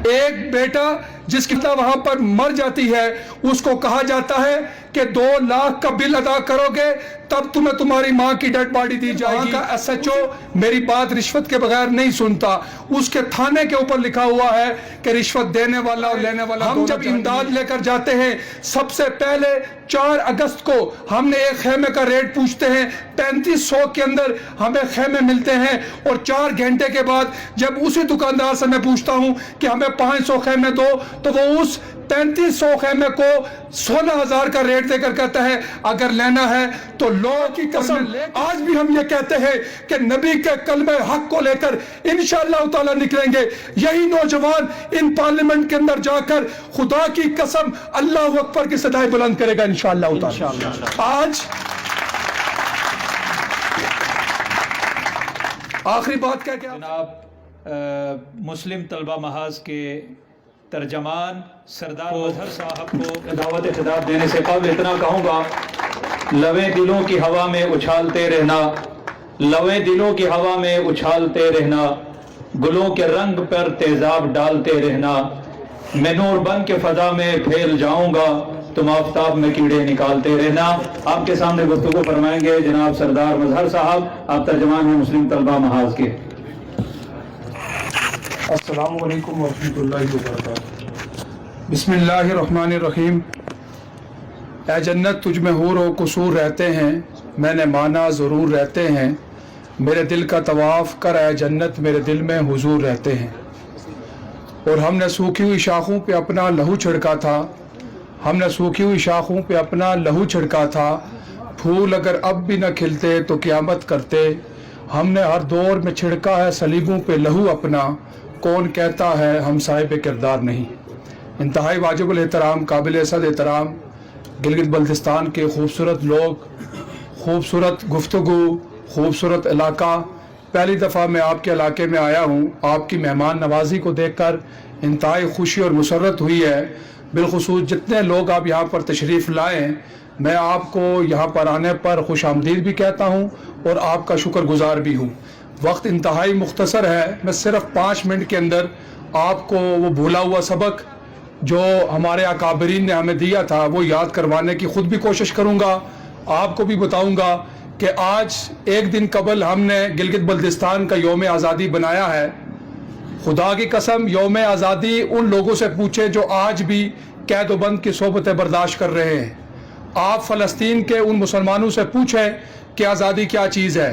ایک بیٹا جس کی وہاں پر مر جاتی ہے اس کو کہا جاتا ہے کہ 2 لاکھ کا بل ادا کرو گے تب تمہیں تمہاری ماں کی ڈیڈ باڈی دی جائے گی۔ ایس ایچ او میری بات رشوت کے بغیر نہیں سنتا، اس کے تھانے کے اوپر لکھا ہوا ہے کہ رشوت دینے والا اور لینے والا۔ ہم جب امداد لے کر جاتے ہیں سب سے پہلے 4 اگست کو ہم نے ایک خیمے کا ریٹ پوچھتے ہیں، 3500 کے اندر ہمیں خیمے ملتے ہیں، اور 4 گھنٹے کے بعد جب اسی دکاندار سے میں پوچھتا ہوں کہ ہمیں 500 خیمے دو تو وہ اس 3500 خیمے کو 16,000 کا ریٹ دے کر کہتا ہے اگر لینا ہے تو لو کی قسم۔ آج بھی ہم یہ کہتے ہیں کہ نبی کے کلمہ حق کو لے کر انشاءاللہ تعالی نکلیں گے۔ یہی نوجوان ان پارلیمنٹ کے اندر جا کر خدا کی قسم اللہ اکبر کی صدائیں بلند کرے گا انشاءاللہ تعالی۔ آج آخری بات کیا کہ جناب مسلم طلبہ محاذ کے ترجمان سردار مظہر صاحب کو دعوت خطاب دینے سے قبل اتنا کہوں گا، لویں دلوں کی ہوا میں اچھالتے رہنا، لویں دلوں کی ہوا میں اچھالتے رہنا، گلوں کے رنگ پر تیزاب ڈالتے رہنا، میں نور بن کے فضا میں پھیل جاؤں گا، تم آفتاب میں کیڑے نکالتے رہنا۔ آپ کے سامنے گفتگو فرمائیں گے جناب سردار مظہر صاحب، آپ ترجمان ہیں مسلم طلبہ محاذ کے۔ السلام علیکم ورحمۃ اللہ وبرکاتہ۔ بسم اللہ الرحمن الرحیم۔ اے جنت تجھ میں حور و قصور رہتے ہیں، میں نے مانا ضرور رہتے ہیں، میرے دل کا طواف کر اے جنت میرے دل میں حضور رہتے ہیں۔ اور ہم نے سوکھی ہوئی شاخوں پہ اپنا لہو چھڑکا تھا، ہم نے سوکھی ہوئی شاخوں پہ اپنا لہو چھڑکا تھا، پھول اگر اب بھی نہ کھلتے تو قیامت کرتے، ہم نے ہر دور میں چھڑکا ہے صلیبوں پہ لہو اپنا، کون کہتا ہے ہم صاحب کردار نہیں۔ انتہائی واجب الاحترام قابل عزت احترام گلگت بلتستان کے خوبصورت لوگ، خوبصورت گفتگو، خوبصورت علاقہ، پہلی دفعہ میں آپ کے علاقے میں آیا ہوں، آپ کی مہمان نوازی کو دیکھ کر انتہائی خوشی اور مسرت ہوئی ہے۔ بالخصوص جتنے لوگ آپ یہاں پر تشریف لائیں، میں آپ کو یہاں پر آنے پر خوش آمدید بھی کہتا ہوں اور آپ کا شکر گزار بھی ہوں۔ وقت انتہائی مختصر ہے، میں صرف 5 منٹ کے اندر آپ کو وہ بھولا ہوا سبق جو ہمارے اکابرین نے ہمیں دیا تھا وہ یاد کروانے کی خود بھی کوشش کروں گا، آپ کو بھی بتاؤں گا کہ آج ایک دن قبل ہم نے گلگت بلتستان کا یوم آزادی بنایا ہے۔ خدا کی قسم یوم آزادی ان لوگوں سے پوچھے جو آج بھی قید و بند کی صحبتیں برداشت کر رہے ہیں۔ آپ فلسطین کے ان مسلمانوں سے پوچھیں کہ آزادی کیا چیز ہے،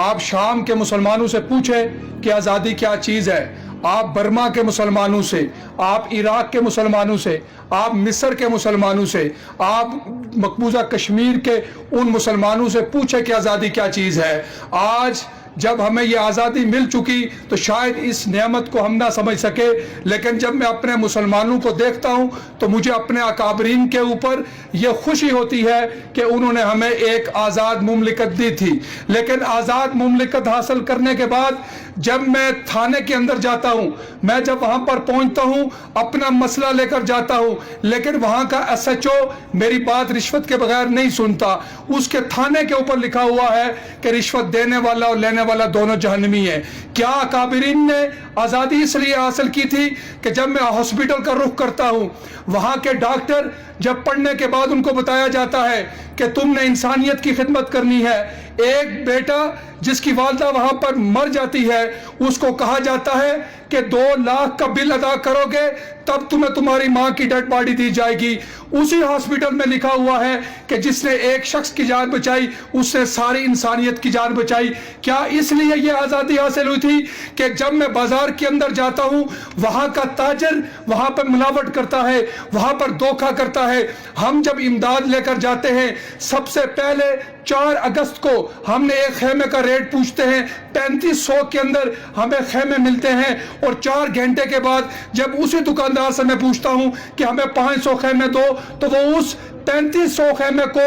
آپ شام کے مسلمانوں سے پوچھیں کہ آزادی کیا چیز ہے، آپ برما کے مسلمانوں سے، آپ عراق کے مسلمانوں سے، آپ مصر کے مسلمانوں سے، آپ مقبوضہ کشمیر کے ان مسلمانوں سے پوچھیں کہ آزادی کیا چیز ہے۔ آج جب ہمیں یہ آزادی مل چکی تو شاید اس نعمت کو ہم نہ سمجھ سکے، لیکن جب میں اپنے مسلمانوں کو دیکھتا ہوں تو مجھے اپنے اکابرین کے اوپر یہ خوشی ہوتی ہے کہ انہوں نے ہمیں ایک آزاد مملکت دی تھی۔ لیکن آزاد مملکت حاصل کرنے کے بعد جب میں تھانے کے اندر جاتا ہوں، میں جب وہاں پر پہنچتا ہوں اپنا مسئلہ لے کر جاتا ہوں، لیکن وہاں کا ایس ایچ او میری بات رشوت کے بغیر نہیں سنتا، اس کے تھانے کے اوپر لکھا ہوا ہے کہ رشوت دینے والا اور لینے والا دونوں جہنمی ہیں۔ کیا اکابرین نے آزادی اس لیے حاصل کی تھی کہ جب میں ہاسپٹل کا رخ کرتا ہوں وہاں کے ڈاکٹر جب پڑھنے کے بعد ان کو بتایا جاتا ہے کہ تم نے انسانیت کی خدمت کرنی ہے، ایک بیٹا جس کی والدہ وہاں پر مر جاتی ہے اس کو کہا جاتا ہے کہ 2 لاکھ کا بل ادا کرو گے تب تمہیں تمہاری ماں کی ڈیڈ باڈی دی جائے گی۔ اسی ہاسپٹل میں لکھا ہوا ہے کہ جس نے ایک شخص کی جان بچائی اس نے ساری انسانیت کی جان بچائی۔ کیا اس لیے یہ آزادی حاصل ہوئی تھی کہ جب میں بازار کے اندر جاتا ہوں وہاں کا تاجر وہاں پر ملاوٹ کرتا ہے، وہاں پر دھوکہ کرتا ہے؟ ہم جب امداد لے کر جاتے ہیں سب سے پہلے 4 اگست کو ہم نے ایک خیمے کا ریٹ پوچھتے ہیں، 3500 کے اندر ہمیں خیمے ملتے ہیں، اور 4 گھنٹے کے بعد جب اسی دکاندار سے میں پوچھتا ہوں کہ ہمیں 500 خیمے دو تو وہ اس 3500 خیمے کو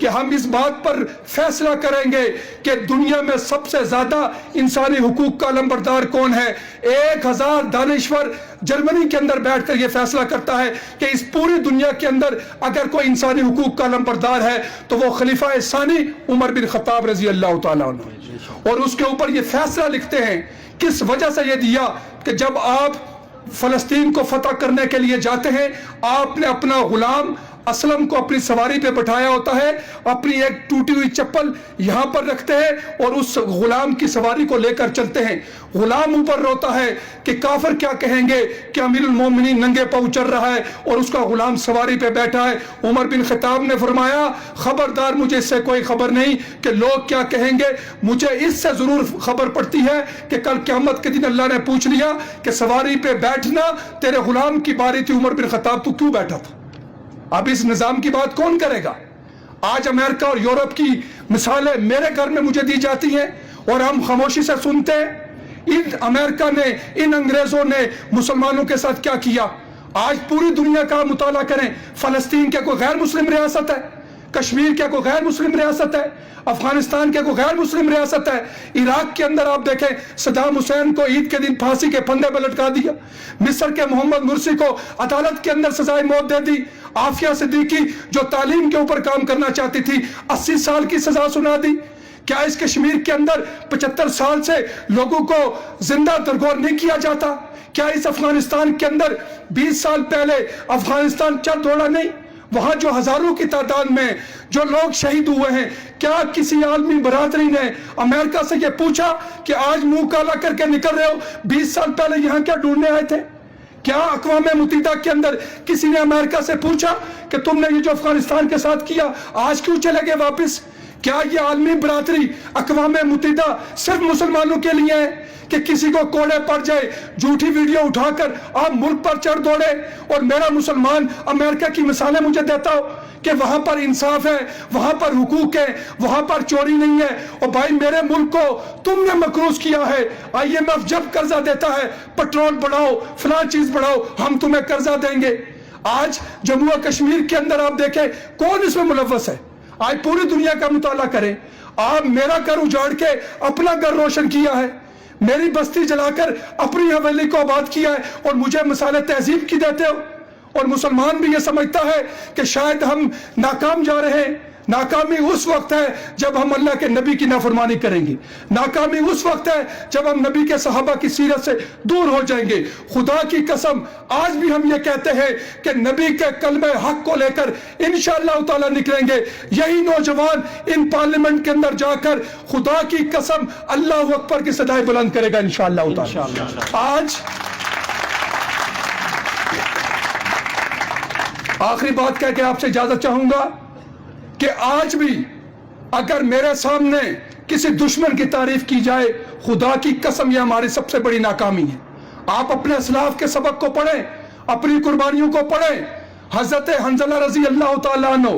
کہ ہم اس بات پر فیصلہ کریں گے کہ دنیا میں سب سے زیادہ انسانی حقوق کا علمبردار کون ہے۔ 1000 دانشور جرمنی کے اندر بیٹھ کر یہ فیصلہ کرتا ہے کہ اس پوری دنیا کے اندر اگر کوئی انسانی حقوق کا علمبردار ہے تو وہ خلیفہ ثانی عمر بن خطاب رضی اللہ تعالیٰ عنہ، اور اس کے اوپر یہ فیصلہ لکھتے ہیں کس وجہ سے یہ دیا کہ جب آپ فلسطین کو فتح کرنے کے لیے جاتے ہیں، آپ نے اپنا غلام اسلم کو اپنی سواری پہ بٹھایا ہوتا ہے، اپنی ایک ٹوٹی ہوئی چپل یہاں پر رکھتے ہیں اور اس غلام کی سواری کو لے کر چلتے ہیں۔ غلام اوپر روتا ہے کہ کافر کیا کہیں گے کہ امیر المومنین ننگے پاؤں چل رہا ہے اور اس کا غلام سواری پہ بیٹھا ہے۔ عمر بن خطاب نے فرمایا خبردار، مجھے اس سے کوئی خبر نہیں کہ لوگ کیا کہیں گے، مجھے اس سے ضرور خبر پڑتی ہے کہ کل قیامت کے دن اللہ نے پوچھ لیا کہ سواری پہ بیٹھنا تیرے غلام کی باری تھی عمر بن خطاب، تو کیوں بیٹھا تھا؟ اب اس نظام کی بات کون کرے گا؟ آج امریکہ اور یورپ کی مثالیں میرے گھر میں مجھے دی جاتی ہیں اور ہم خاموشی سے سنتے ہیں۔ ان امریکہ نے، ان انگریزوں نے مسلمانوں کے ساتھ کیا کیا؟ آج پوری دنیا کا مطالعہ کریں، فلسطین کیا کوئی غیر مسلم ریاست ہے؟ کشمیر کیا کوئی غیر مسلم ریاست ہے؟ افغانستان کیا کوئی غیر مسلم ریاست ہے؟ عراق کے اندر آپ دیکھیں صدام حسین کو عید کے دن پھانسی کے پھندے پہ لٹکا دیا، مصر کے محمد مرسی کو عدالت کے اندر سزائے موت دے دی، عافیہ صدیقی جو تعلیم کے اوپر کام کرنا چاہتی تھی 80 سال کی سزا سنا دی۔ کیا اس کشمیر کے اندر 75 سال سے لوگوں کو زندہ درگور نہیں کیا جاتا؟ کیا اس افغانستان کے اندر 20 سال پہلے افغانستان چل دوڑا نہیں؟ وہاں جو ہزاروں کی تعداد میں جو لوگ شہید ہوئے ہیں، کیا کسی عالمی برادری نے امریکہ سے یہ پوچھا کہ آج منہ کالا کر کے نکل رہے ہو، 20 سال پہلے یہاں کیا ڈھونڈنے آئے تھے؟ کیا اقوام متحدہ کے اندر کسی نے امریکہ سے پوچھا کہ تم نے یہ جو افغانستان کے ساتھ کیا آج کیوں چلے گئے واپس؟ کیا یہ عالمی برادری اقوام متحدہ صرف مسلمانوں کے لیے ہے کہ کسی کو کوڑے پڑ جائے جھوٹی ویڈیو اٹھا کر آپ ملک پر چڑھ دوڑے اور میرا مسلمان امریکہ کی مثالیں مجھے دیتا ہو کہ وہاں پر انصاف ہے، وہاں پر حقوق ہے، وہاں پر چوری نہیں ہے؟ اور بھائی میرے ملک کو تم نے مقروض کیا ہے، IMF جب قرضہ دیتا ہے پٹرول بڑھاؤ، فلاں چیز بڑھاؤ، ہم تمہیں قرضہ دیں گے۔ آج جموں و کشمیر کے اندر آپ دیکھیں کون اس میں ملوث ہے؟ آج پوری دنیا کا مطالعہ کریں، آپ میرا گھر اجاڑ کے اپنا گھر روشن کیا ہے، میری بستی جلا کر اپنی حویلی کو آباد کیا ہے اور مجھے مثال تہذیب کی دیتے ہو۔ اور مسلمان بھی یہ سمجھتا ہے کہ شاید ہم ناکام جا رہے ہیں۔ ناکامی اس وقت ہے جب ہم اللہ کے نبی کی نافرمانی کریں گے، ناکامی اس وقت ہے جب ہم نبی کے صحابہ کی سیرت سے دور ہو جائیں گے۔ خدا کی قسم آج بھی ہم یہ کہتے ہیں کہ نبی کے کلمہ حق کو لے کر انشاءاللہ تعالیٰ نکلیں گے۔ یہی نوجوان ان پارلیمنٹ کے اندر جا کر خدا کی قسم اللہ اکبر کی صدائے بلند کرے گا انشاءاللہ تعالیٰ۔ آج آخری بات کہہ کے آپ سے اجازت چاہوں گا کہ آج بھی اگر میرے سامنے کسی دشمن کی تعریف کی جائے، خدا کی قسم یہ ہماری سب سے بڑی ناکامی ہے۔ آپ اپنے اسلاف کے سبق کو پڑھیں، اپنی قربانیوں کو پڑھیں۔ حضرت حنظلہ رضی اللہ تعالیٰ عنہ،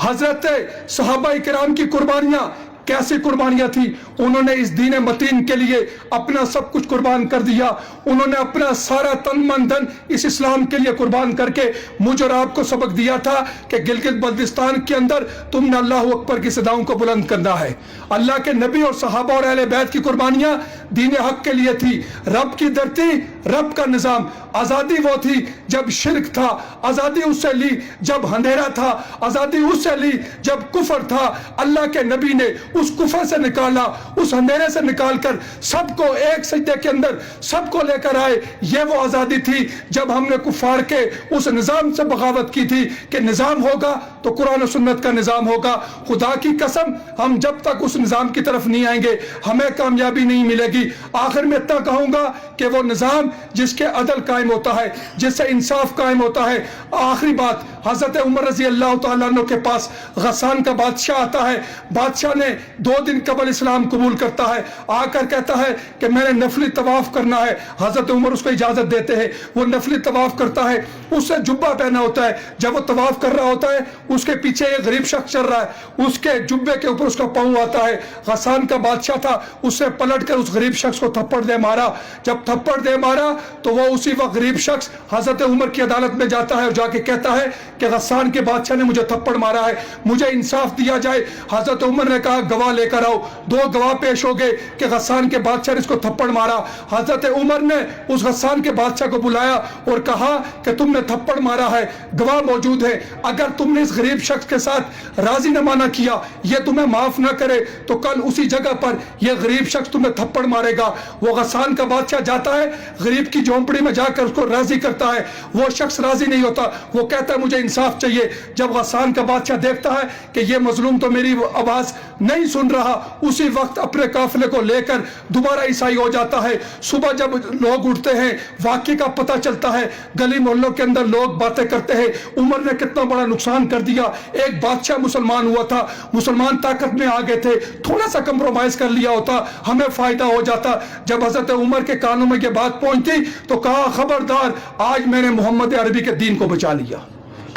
حضرت صحابہ کرام کی قربانیاں کیسی قربانیاں تھی؟ انہوں نے اس دین متین کے لیے اپنا سب کچھ قربان کر دیا، انہوں نے اپنا سارا تن من دھن اس اسلام کے لیے قربان کر کے مجھ اور آپ کو سبق دیا تھا کہ گلگت بلتستان کے اندر تم نے اللہ اکبر کی صداؤں کو بلند کرنا ہے۔ اللہ کے نبی اور صحابہ اور اہل بیت کی قربانیاں دین حق کے لیے تھی، رب کی دھرتی، رب کا نظام۔ آزادی وہ تھی جب شرک تھا، آزادی اس سے لی جب اندھیرا تھا، آزادی اس سے لی جب کفر تھا۔ اللہ کے نبی نے اس کفر سے نکالا، اس اندھیرے سے نکال کر سب کو ایک سجدے کے اندر سب کو لے کر آئے۔ یہ وہ آزادی تھی جب ہم نے کفار کے اس نظام سے بغاوت کی تھی کہ نظام ہوگا تو قرآن و سنت کا نظام ہوگا۔ خدا کی قسم ہم جب تک اس نظام کی طرف نہیں آئیں گے ہمیں کامیابی نہیں ملے گی۔ آخر میں اتنا کہوں گا کہ وہ نظام جس کے عدل قائم ہوتا ہے، جس سے انصاف قائم ہوتا ہے۔ آخری بات، حضرت عمر رضی اللہ تعالیٰ عنہ کے پاس غسان کا بادشاہ آتا ہے، بادشاہ نے 2 دن قبل اسلام قبول کرتا ہے، آ کر کہتا ہے کہ میں نے نفلی طواف کرنا ہے۔ حضرت عمر اس کو اجازت دیتے ہیں، وہ نفلی طواف کرتا ہے، اس سے جبہ پہنا ہوتا ہے، جب وہ طواف کر رہا ہوتا ہے اس کے پیچھے ایک غریب شخص چل رہا ہے, اس کے جبے کے اوپر اس کا پاؤں آتا ہے. غسان کا بادشاہ تھا, اس نے پلٹ کر اس غریب شخص کو تھپڑ دے مارا. جب تھپڑ دے مارا تو وہ اسی وقت غریب شخص حضرت عمر کی عدالت میں جاتا ہے اور جا کے کہتا ہے کہ غسان کے بادشاہ نے مجھے تھپڑ مارا ہے, مجھے انصاف دیا جائے. حضرت عمر نے کہا گواہ لے کر آؤ. 2 گواہ پیش ہو گئے کہ غسان کے بادشاہ نے اس کو تھپڑ مارا. حضرت عمر نے اس غسان کے بادشاہ کو بلایا اور کہا کہ تم نے تھپڑ مارا ہے, گواہ موجود ہے, اگر تم نے اس غریب شخص کے ساتھ راضی نما نہ کیا, یہ تمہیں معاف نہ کرے, تو کل اسی جگہ پر یہ غریب شخص تمہیں تھپڑ مارے گا. وہ غسان کا بادشاہ جاتا ہے, غریب کی جھونپڑی میں جا کر اس کو راضی کرتا ہے. وہ شخص راضی نہیں ہوتا, وہ کہتا ہے مجھے انصاف چاہیے. جب غسان کا بادشاہ دیکھتا ہے کہ یہ مظلوم تو میری آواز نہیں سن رہا, اسی وقت اپنے قافلے کو لے کر دوبارہ عیسائی ہو جاتا ہے. صبح جب لوگ اٹھتے ہیں, واقعے کا پتہ چلتا ہے, گلی محلوں کے اندر لوگ باتیں کرتے ہیں عمر نے کتنا بڑا نقصان کر دیا. ایک بادشاہ مسلمان ہوا تھا, مسلمان طاقت میں آگے تھے, تھوڑا سا کمپرومائز کر لیا ہوتا ہمیں فائدہ ہو جاتا. جب حضرت عمر کے کانوں میں یہ بات پہنچتی تو کہا خبردار, آج میں نے محمد عربی کے دین کو بچا لیا.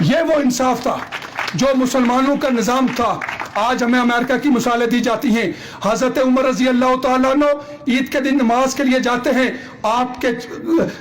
یہ وہ انصاف تھا جو مسلمانوں کا نظام تھا. آج ہمیں امریکہ کی مثالیں دی جاتی ہیں. حضرت عمر رضی اللہ تعالیٰ عنہ عید کے دن نماز کے لیے جاتے ہیں, آپ کے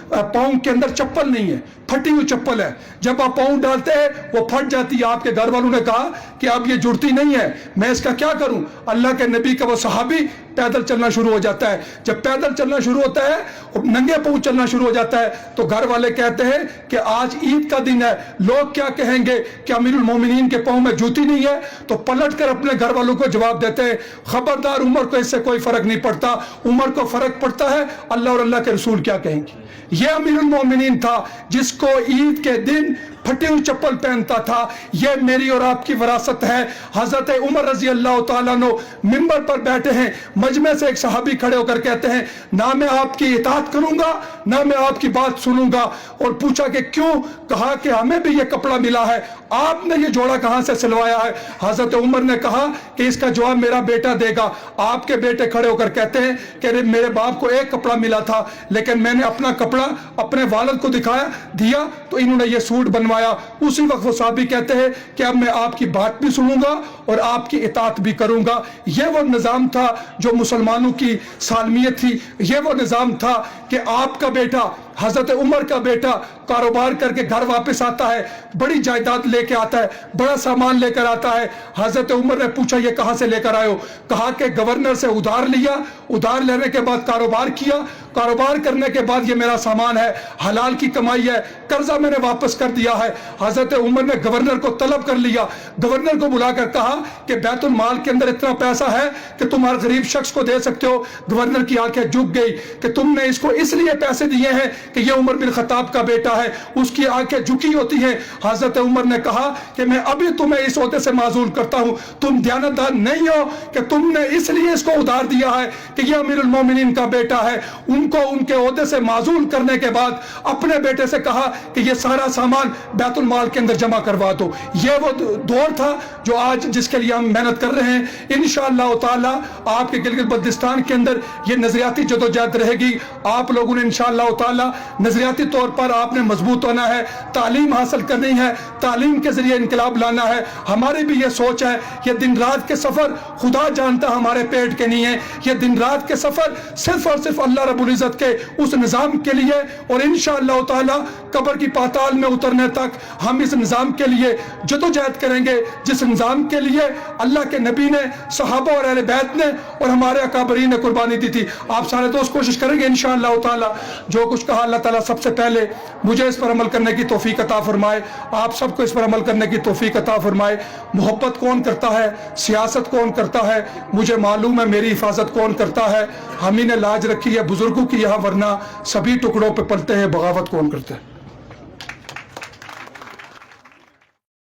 پاؤں کے اندر چپل نہیں ہے, پھٹی ہوئی چپل ہے. جب آپ پاؤں ڈالتے ہیں وہ پھٹ جاتی ہے. آپ کے گھر والوں نے کہا کہ اب یہ جڑتی نہیں ہے, میں اس کا کیا کروں. اللہ کے نبی کا وہ صحابی پیدل چلنا شروع ہو جاتا ہے. جب پیدل چلنا شروع ہوتا ہے, ننگے پاؤں چلنا شروع ہو جاتا ہے, تو گھر والے کہتے ہیں کہ آج عید کا دن ہے, لوگ کیا کہیں گے کہ امیر المومنین کے پاؤں میں جوتی نہیں ہے. تو پلٹ کر اپنے گھر والوں کو جواب دیتے ہیں خبردار, عمر کو اس سے کوئی فرق نہیں پڑتا, عمر کو فرق پڑتا ہے اللہ اور اللہ کے رسول کیا کہیں گے. یہ امیر المومنین تھا جس کو عید کے دن پھٹی ہوئی چپل پہنتا تھا. یہ میری اور آپ کی وراثت ہے. حضرت عمر رضی اللہ تعالیٰ عنہ منبر پر بیٹھے ہیں, مجمع سے ایک صحابی کھڑے ہو کر کہتے ہیں نہ میں آپ کی اطاعت کروں گا نہ میں آپ کی بات سنوں گا. اور پوچھا کہ کیوں؟ کہا کہ ہمیں بھی یہ کپڑا ملا ہے, آپ نے یہ جوڑا کہاں سے سلوایا ہے؟ حضرت عمر نے کہا کہ اس کا جواب میرا بیٹا دے گا. آپ کے بیٹے کھڑے ہو کر کہتے ہیں کہ میرے باپ کو ایک کپڑا ملا تھا, لیکن میں نے اپنا کپڑا اپنے والد کو دیا تو انہوں نے یہ سوٹ بنوایا. اسی وقت وہ صحابی کہتے ہیں کہ اب میں آپ کی بات بھی سنوں گا اور آپ کی اطاعت بھی کروں گا. یہ وہ نظام تھا جو مسلمانوں کی سالمیت تھی. یہ وہ نظام تھا کہ آپ کا بیٹا, حضرت عمر کا بیٹا کاروبار کر کے گھر واپس آتا ہے, بڑی جائیداد لے کے آتا ہے, بڑا سامان لے کر آتا ہے. حضرت عمر نے پوچھا یہ کہاں سے لے کر آئے ہو؟ کہا کہ گورنر سے ادھار لیا, ادھار لینے کے بعد کاروبار کیا, کاروبار کرنے کے بعد یہ میرا سامان ہے, حلال کی کمائی ہے, قرضہ میں نے واپس کر دیا ہے. حضرت عمر نے گورنر کو طلب کر لیا, گورنر کو بلا کر کہا کہ بیت المال کے اندر اتنا پیسہ ہے کہ تم ہر غریب شخص کو دے سکتے ہو. گورنر کی آنکھیں جھک گئی کہ تم نے اس کو اس لیے پیسے دیے ہیں کہ یہ عمر بن خطاب کا بیٹا ہے. اس کی آنکھیں جھکی ہوتی ہیں. حضرت عمر نے کہا کہ میں ابھی تمہیں اس عہدے سے معزول کرتا ہوں, تم دیانتدار نہیں ہو کہ تم نے اس لیے اس کو ادھار دیا ہے کہ یہ امیر المومنین کا بیٹا ہے. ان کو ان کے عہدے سے معزول کرنے کے بعد اپنے بیٹے سے کہا کہ یہ سارا سامان بیت المال کے اندر جمع کروا دو. یہ وہ دور تھا جو آج جس کے لیے ہم محنت کر رہے ہیں. انشاءاللہ تعالی آپ کے گلگت بلتستان کے اندر یہ نظریاتی جدوجہد رہے گی. آپ لوگوں نے انشاءاللہ تعالی نظریاتی طور پر آپ نے مضبوط ہونا ہے, تعلیم حاصل کرنی ہے, تعلیم کے ذریعے انقلاب لانا ہے. ہماری بھی یہ سوچ ہے, یہ دن رات کے سفر خدا جانتا ہمارے پیٹ کے نہیں ہے, یہ دن رات کے سفر صرف اور صرف اللہ رب العزت کے اس نظام کے لیے. اور انشاءاللہ تعالی قبر کی پاتال میں اترنے تک ہم اس نظام کے لیے جدوجہد کریں گے جس نظام کے لیے اللہ کے نبی نے, صحابہ اور اہل بیت نے اور ہمارے اکابرین نے قربانی دی تھی. آپ سارے دوست کوشش کریں گے انشاءاللہ تعالی. جو کچھ کہا اللہ تعالیٰ سب سے پہلے مجھے اس پر عمل کرنے کی توفیق عطا فرمائے, آپ سب کو اس پر عمل کرنے کی توفیق عطا فرمائے. محبت کون کرتا ہے, سیاست کون کرتا ہے, مجھے معلوم ہے میری حفاظت کون کرتا ہے. ہم ہی نے لاج رکھی ہے بزرگوں کی یہاں, ورنہ سبھی ٹکڑوں پہ پلتے ہیں بغاوت کون کرتا ہے.